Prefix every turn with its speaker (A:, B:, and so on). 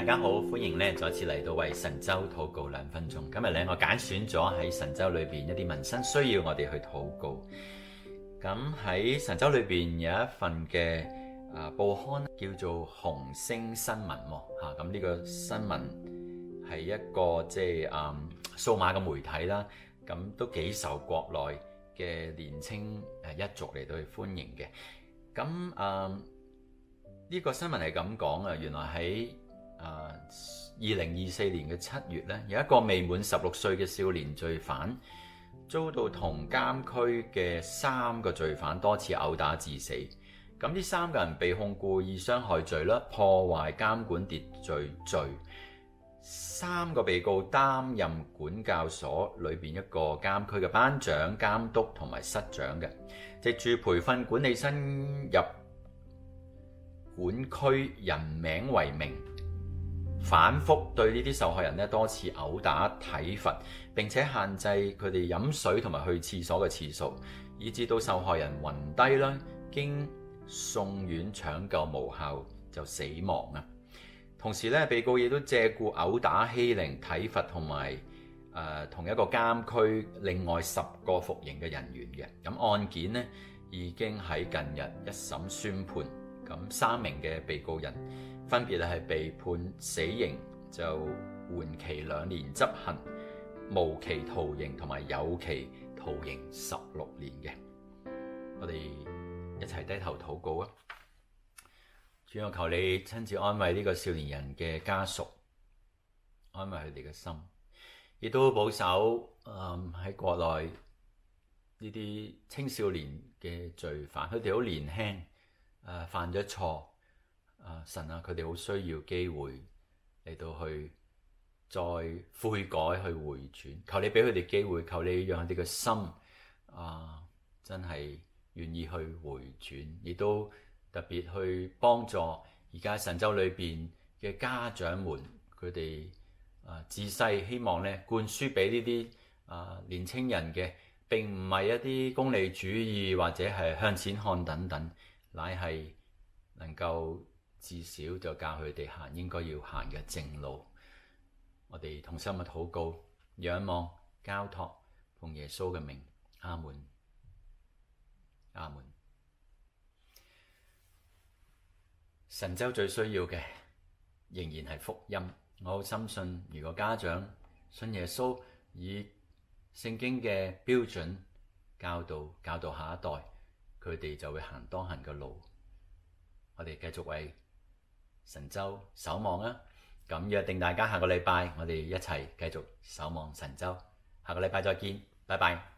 A: 大家好，歡迎再次嚟到為神州禱告2分鐘。今日我揀選咗喺神州裏邊一啲民生需要我哋去禱告。咁喺神州裏邊有一份嘅報刊叫做紅星新聞喎。咁呢個新聞係一個數碼嘅媒體啦，咁都幾受國內嘅年青一族嚟到去歡迎嘅。咁呢個新聞係咁講啊，原來喺2024年嘅7月咧，有一個未滿16歲嘅少年罪犯遭到同監區嘅3個罪犯多次毆打致死。咁呢3個人被控故意傷害罪啦、破壞監管秩序罪。3個被告擔任管教所裏邊一個監區嘅班長、監督同埋室長嘅，藉住培訓管理新入管區人名為名，反覆對呢啲受害人多次毆打、體罰，並且限制佢哋飲水同埋去廁所嘅次數，以致到受害人暈低啦，經送院搶救無效就死亡啊！同時被告亦都借故毆打、欺凌、體罰同埋同一個監區另外10個服刑嘅人員嘅。咁案件已經喺近日一審宣判，咁3名嘅被告人分別係被判死刑，就緩期2年執行、無期徒刑同埋有期徒刑16年嘅。我哋一齊低頭禱告啊！主，我求你親自安慰呢個少年人嘅家屬，安慰佢哋嘅心，亦都保守喺國內呢啲青少年嘅罪犯，佢哋好年輕，犯咗錯，神啊，佢哋好需要機會嚟到去再悔改去回轉，求你俾佢哋機會，求你讓佢哋嘅心真係願意去回轉，亦都特別去幫助而家神州裏邊嘅家長們，佢哋自細希望灌輸俾呢啲年青人嘅並唔係一啲功利主義或者係向錢看等等，乃係能夠至少就教佢哋行應該要行嘅正路。我哋同心嘅禱告、仰望、交託，奉耶穌嘅名，阿門，阿門。神州最需要嘅仍然係福音。我好深信，如果家長信耶穌，以聖經嘅標準教導下一代，佢哋就會行當行嘅路。我哋繼續為神州守望啊！咁約定大家下個禮拜，我哋一齊繼續守望神州。下個禮拜再見，拜拜。